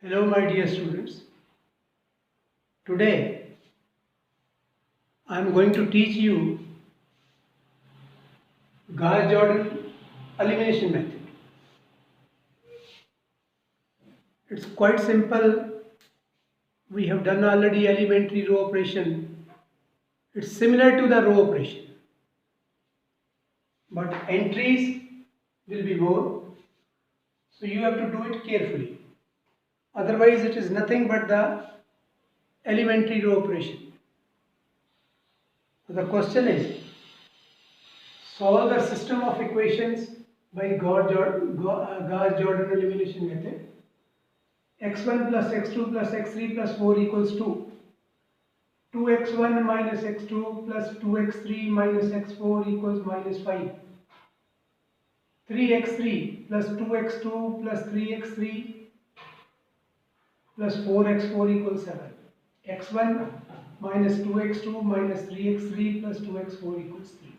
Hello my dear students. Today I am going to teach you Gauss-Jordan elimination method. It's quite simple. We have done already elementary row operation. It's similar to the row operation, but entries will be more. So you have to do it carefully. Otherwise it is nothing but the elementary row operation. So the question is, solve the system of equations by Gauss-Jordan elimination method. x1 plus x2 plus x3 plus 4 equals 2. 2x1 minus x2 plus 2x3 minus x4 equals minus 5. 3x3 plus 2x2 plus 3x3 plus 4x4 equals 7. x1 minus 2x2 minus 3x3 plus 2x4 equals 3.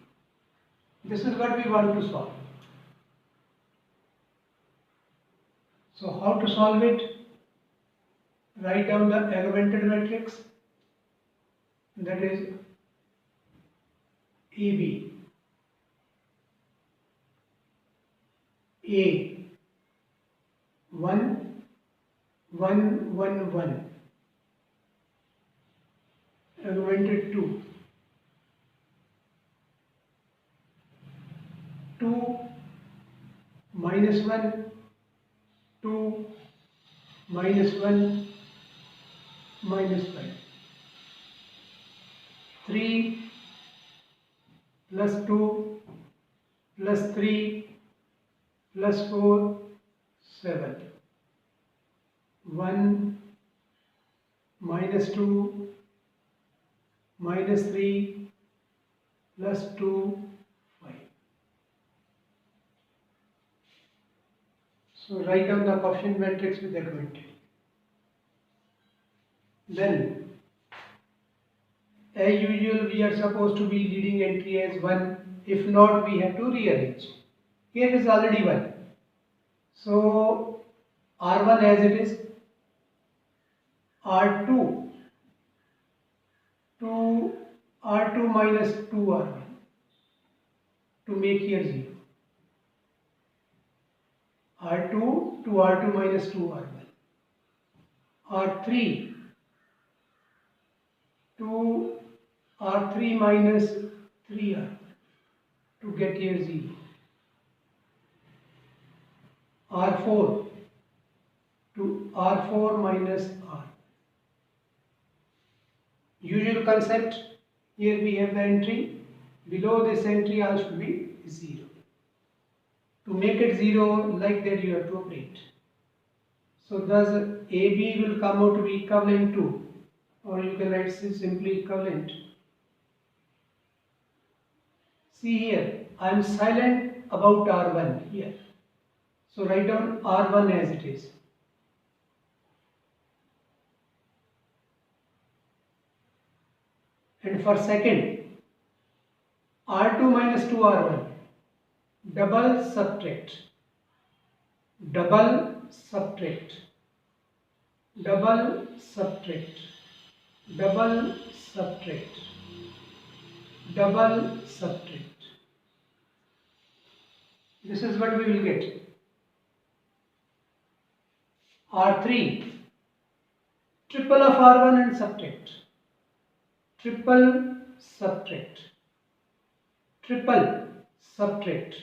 This is what we want to solve. So how to solve it? Write down the augmented matrix, that is AB. A 1 1 1 1, augmented 2 2 minus 1 2 minus 1 minus 5, 3 plus 2 plus 3 plus 4 7, 1 minus 2 minus 3 plus 2 5. So write down the coefficient matrix with augmented. Then, as usual, we are supposed to be leading entry as 1. If not, we have to rearrange. Here is already 1. So, R1 as it is, R2 to R2 minus 2R1 to make here 0. R2 to R2 minus 2R1. R3 to R3 minus 3R1 to get here 0. R4 to R4 minus R. Usual concept, here we have the entry, below this entry all should be 0. To make it 0, like that you have to operate. So thus AB will come out to be equivalent to, or you can write simply equivalent. See here, I am silent about R1 here. So write down R1 as it is. And for second, R2 minus 2R1, double subtract, double subtract, double subtract, double subtract, double subtract. This is what we will get. R3, triple of R1 and subtract, triple subtract, triple subtract,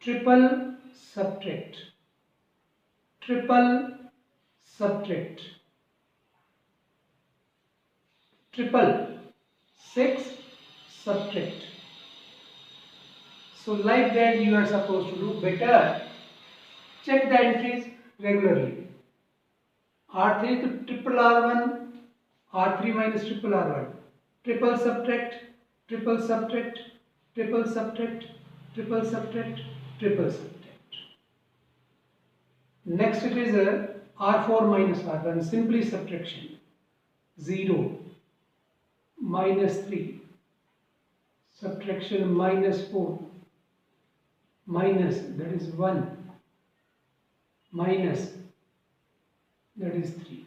triple subtract, triple subtract, triple 6 subtract. So like that you are supposed to do. Better check the entries regularly. R3 to triple R1, R3 minus triple R1, triple subtract, triple subtract, triple subtract, triple subtract, triple subtract. Next it is a R4 minus R1, simply subtraction. 0 minus 3, subtraction minus 4, minus, that is 1, minus that is 3.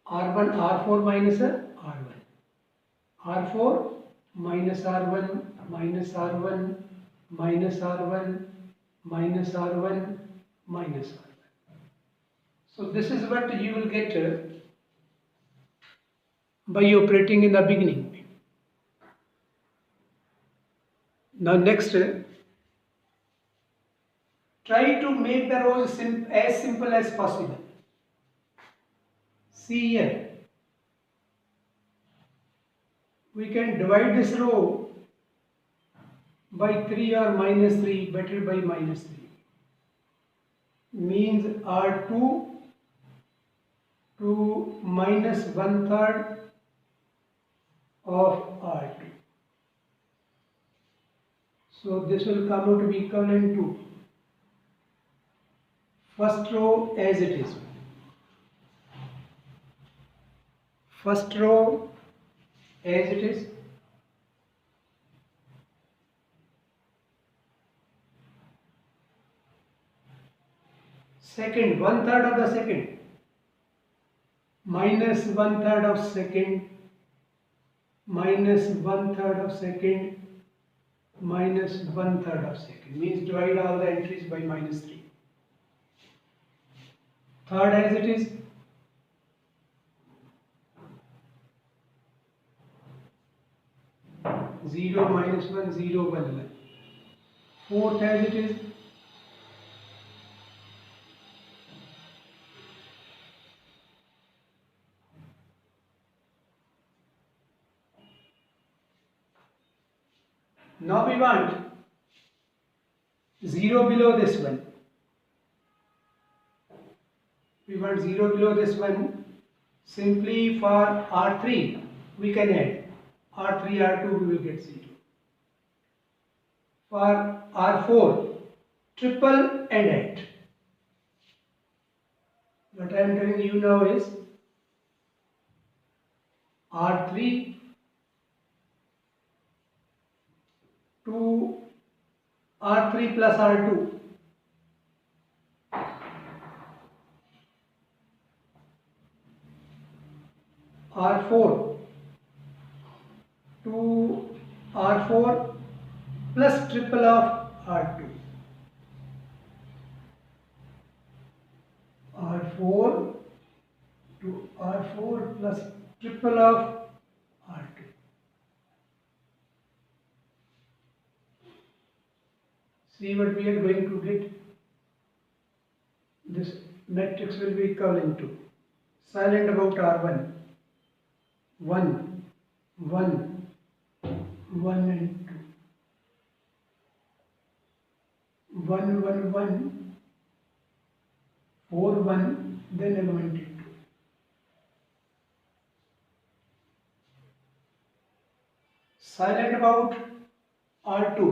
R1 R4 minus R1. R4 minus R1 minus R1 minus R1 minus R1 minus R1. So this is what you will get by operating in the beginning. Now next, try to make the rows as simple as possible. See here, we can divide this row by 3 or minus 3, better by minus 3. Means R2 to minus 1/3 of R2. So this will come out to be equivalent to first row as it is. First row as it is. Second, 1/3 of the second. Minus 1/3 of second. Minus 1/3 of second. Minus 1/3 of second. Means divide all the entries by minus 3. Third as it is. Zero minus 1, 0, 1, 1. Fourth as it is. Now we want 0 below this one. We want 0 below this one. Simply for R3 we can add. R3, R2 we will get 0. For R4, triple and add. What I am telling you now is R3 to R3 plus R2. R4 to R4 plus triple of R2. R4 to R4 plus triple of R2. See what we are going to get. This matrix will be equivalent to silent about R1. 1, 1, 1 and 2. 1, 1, 1, 4, 1, then element 2. Silent about R2.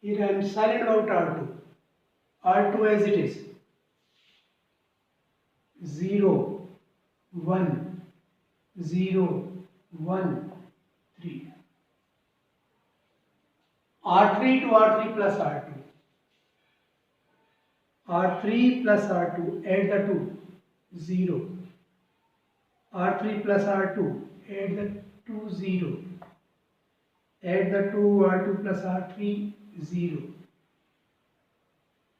Here I am silent about R2. R2 as it is. 0, 1, 0, 1, 3. R3 to R3 plus R2. R3 plus R2, add the 2, 0. R3 plus R2, add the 2, 0. Add the 2, R2 plus R3, 0.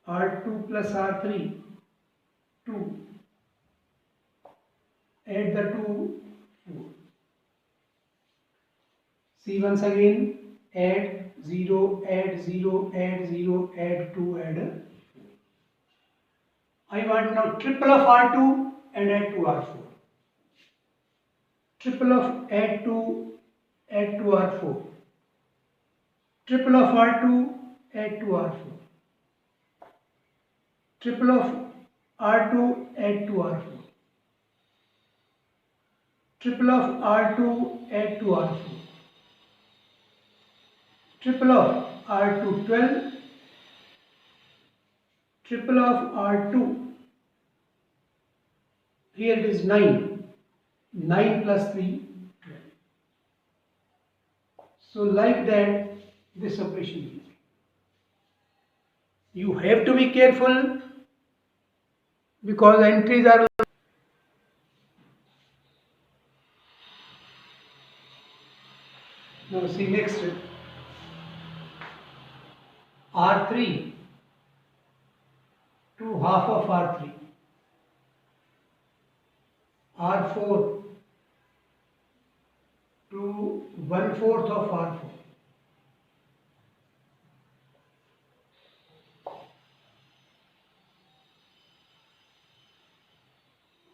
R2 plus R3, 2. Add the 2, 4. See once again, add 0, add 0, add 0, add 2, add 4. I want now triple of R2 and add to R4. Triple of add to R4. Triple of R2, add to R4. Triple of R2, add to R4. Triple of R2, add to R4. Triple of R2, 12. Triple of R2, here it is 9. 9 plus 3, 12. So like that, this operation will be. You have to be careful because entries are. Now see next, R3 to half of R3, R4 to 1/4 of R4,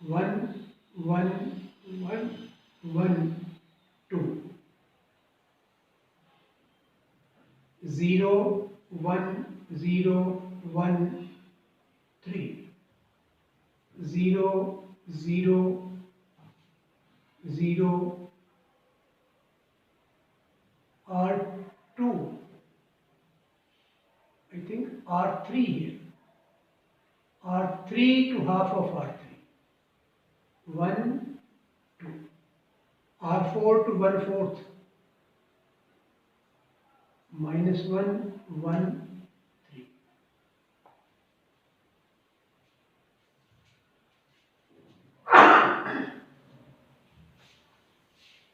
1, 1, 1, 1, 2, 0, 1, 0, 1, 3, 0, 0, 0, R2, I think R3 here, R3 to half of R3, 1, 2, R4 to 1/4, -1, 1, 3.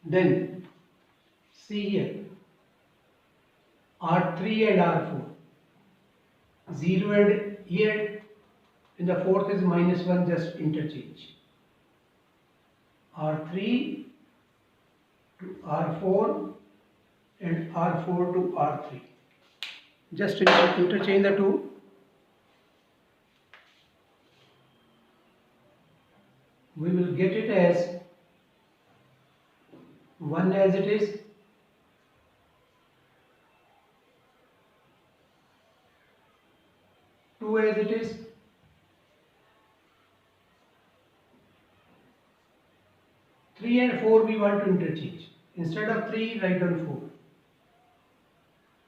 Then see here, R3 and R4, 0 and here in the fourth is -1, just interchange. R3 to R4 and R4 to R3. Just interchange the two. We will get it as 1 as it is, 2 as it is, 3 and 4 we want to interchange. Instead of 3, write down 4.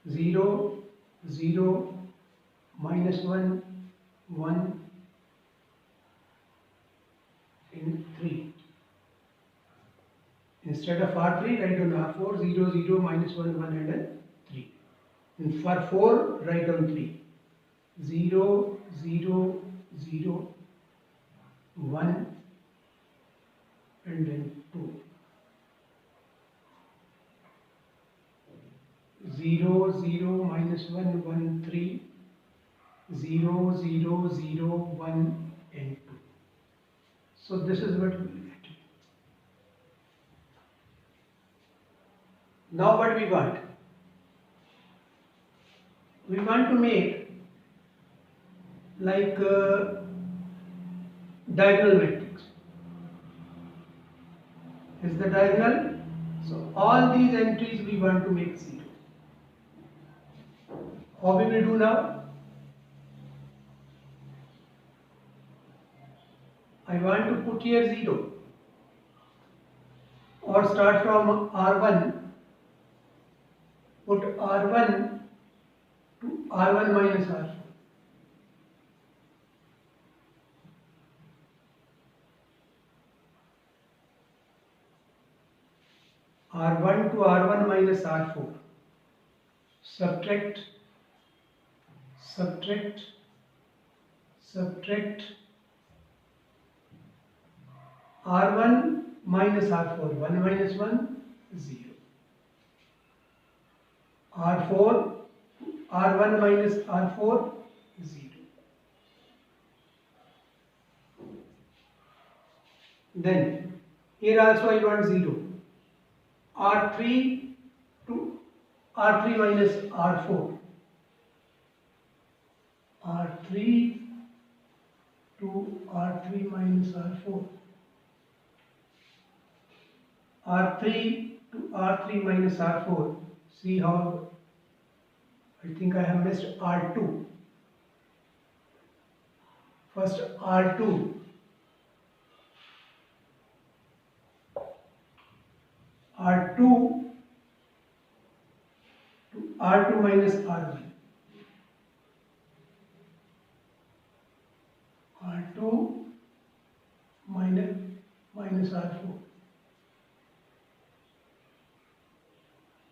0, 0, -1, 1, and 3. Instead of R3, write down R4, 0, 0, -1, 1, and 3. And for 4, write down 3. 0, 0, 0, 1, and then 2. 0, 0, -1, 1, 3, 0, 0, 0, 1, and 2. So this is what we will get. Now what we want? We want to make like diagonal matrix. Is the diagonal? So all these entries we want to make 0. How we will do now? I want to put here 0 or start from R1, put R1 to R1 minus R4. R1 to R1 minus R4. Subtract, subtract, subtract. R1 minus R4, 1 minus 1, 0. R4, R1 minus R4, 0. Then, here also I want 0. R3 to R3 minus R4. R3 to R3 minus R4. R3 to R3 minus R4. See how I think I have missed R2. First R2. R2 to R2 minus R1. R2 minus R4.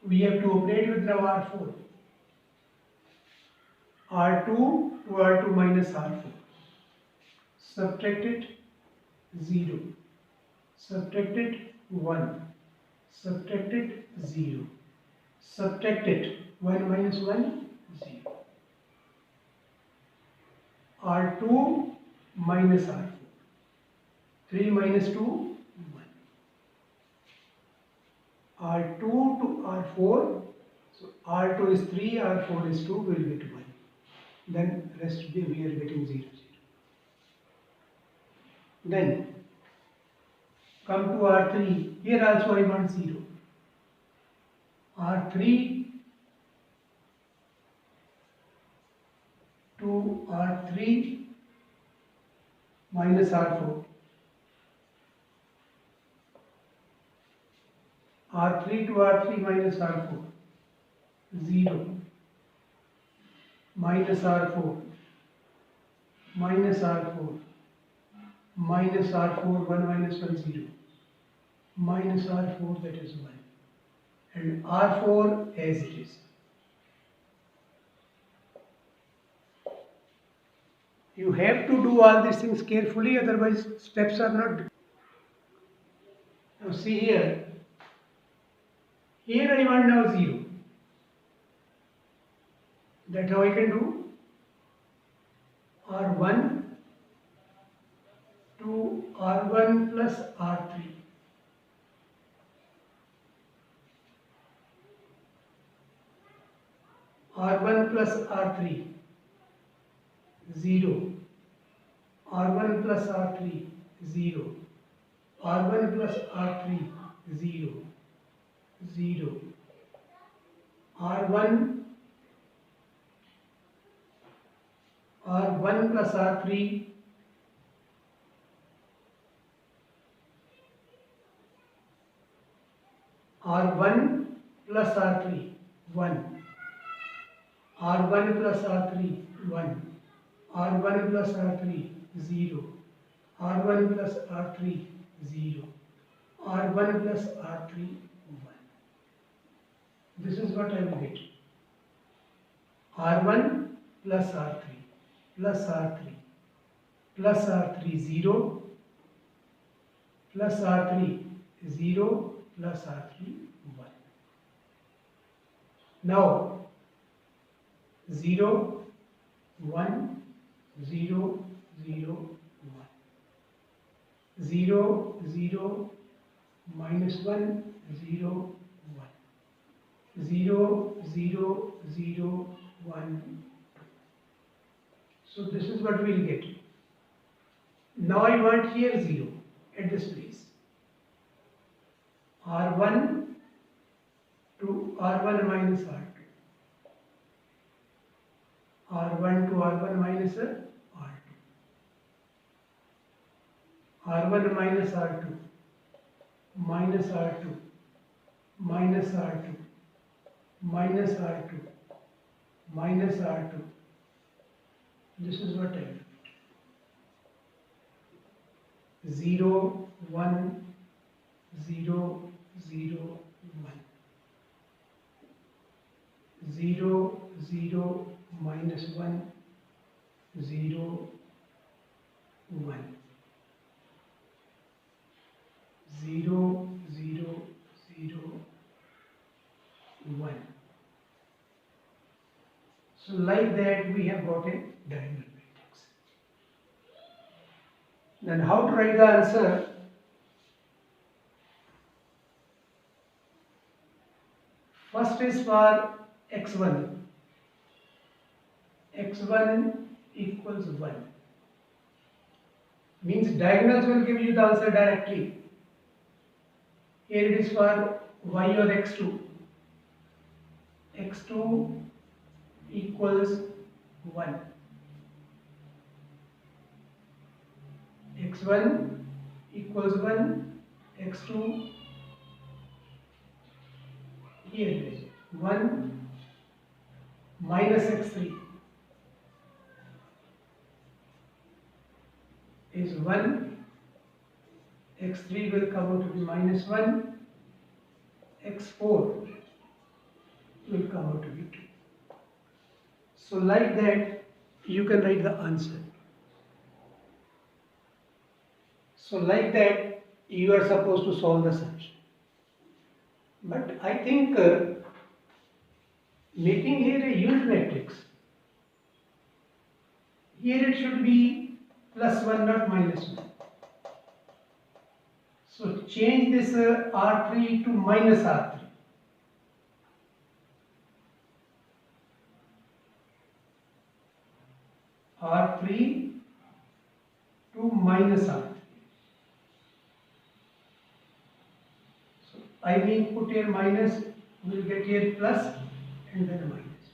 We have to operate with now R4. R2 to R2 minus R4. subtract it 0, subtract it 1, subtract it 0, subtract it 1 minus 1, 0. R2 minus R4, 3 minus 2, 1. R2 to R4, so R2 is 3, R4 is 2, we will get 1. Then rest we are getting 0, 0. Then come to R3, here also I want 0. R3 to R3 minus R4. R3 to R3 minus R4, 0, minus R4, minus R4, minus R4, 1 minus 1, 0, minus R4, that is 1, and R4 as it is. You have to do all these things carefully, otherwise steps are not. Now see here, I want now 0. That's how I can do. R1 to R1 plus R3. R1 plus R3, 0. R1 plus R3, 0. R1 plus R3, 0. 0. R1 plus R3, R1 plus R3, 1. R1 plus R3, 1. R1 plus R3, 0. R1 plus R3, 0. R1 plus R3, 1. This is what I will get. R1 plus R3 plus R3 plus R3, 0, plus R3, 0, plus R3, 1. Now 0, 1, 0, 0, 1. 0, 0, minus 1, 0, 1. 0, 0, 0, 1, 2. So this is what we will get. Now I want here 0 at this place. R1 to R1 minus R2. R1 to R1 minus R2. R1 minus R2, minus R2, minus R2, minus R2, minus R2. This is what I will get. 0, 1, 0, 0, 1. 0, 0, minus 1, 0, 1. 0, 0, 0, 1. So like that we have got a diagonal matrix. Then how to write the answer? First is for x1. x1 equals 1. Means diagonals will give you the answer directly. Here it is for y or x2. x2 equals 1. x1 equals 1. x2, here it is 1 minus x3 is 1. x3 will come out to be minus 1. x4 will come out to be 2. So like that you can write the answer. So like that you are supposed to solve the sums. But I think making here a unit matrix, here it should be +1 not -1. So change this R3 to -R3. R3 to -R3. So I mean put here minus, we'll get here plus and then minus.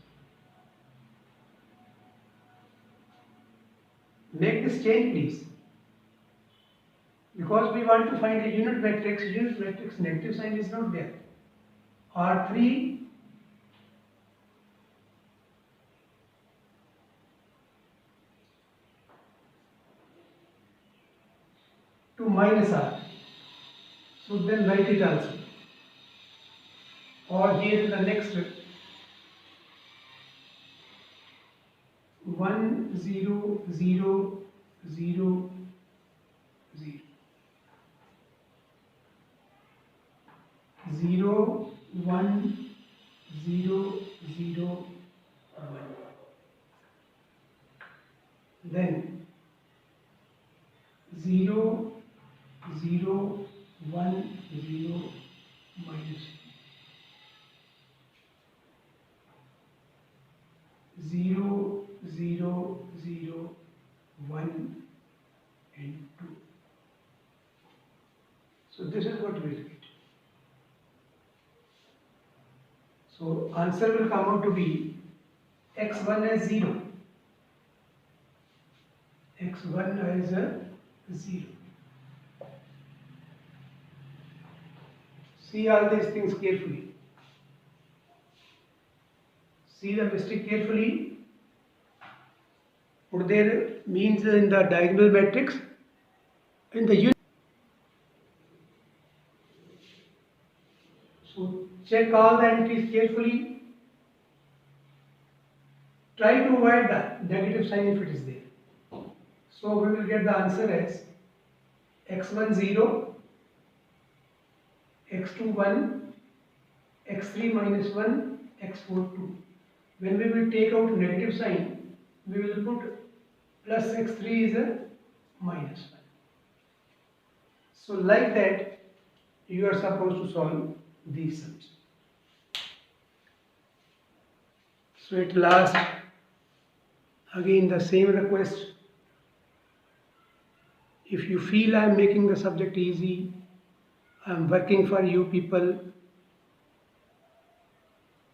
Make this change please. Because we want to find a unit matrix negative sign is not there. R3 to -R. So then write it also. Or here is the next 1 0 0 0 0 1 0 0 1. Then 0 0 1 0 minus 0 0 0 1 and 2. So this is what we will get. So answer will come out to be x1 as 0, x1 as a 0. See all these things carefully. See the mistake carefully. Put their means in the diagonal matrix in the unit. So check all the entries carefully. Try to avoid the negative sign if it is there. So we will get the answer as x1 0, x2 1, x3 -1, x4 2. When we will take out negative sign, we will put plus x3 is a -1. So like that, you are supposed to solve these sums. So at last, again the same request. If you feel I am making the subject easy, I am working for you people,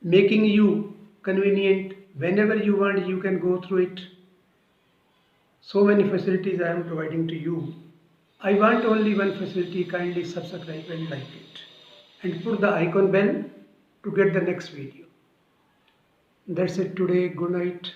making you convenient, whenever you want you can go through it. So many facilities I am providing to you. I want only one facility, kindly subscribe and like it. And put the icon bell to get the next video. That's it today. Good night.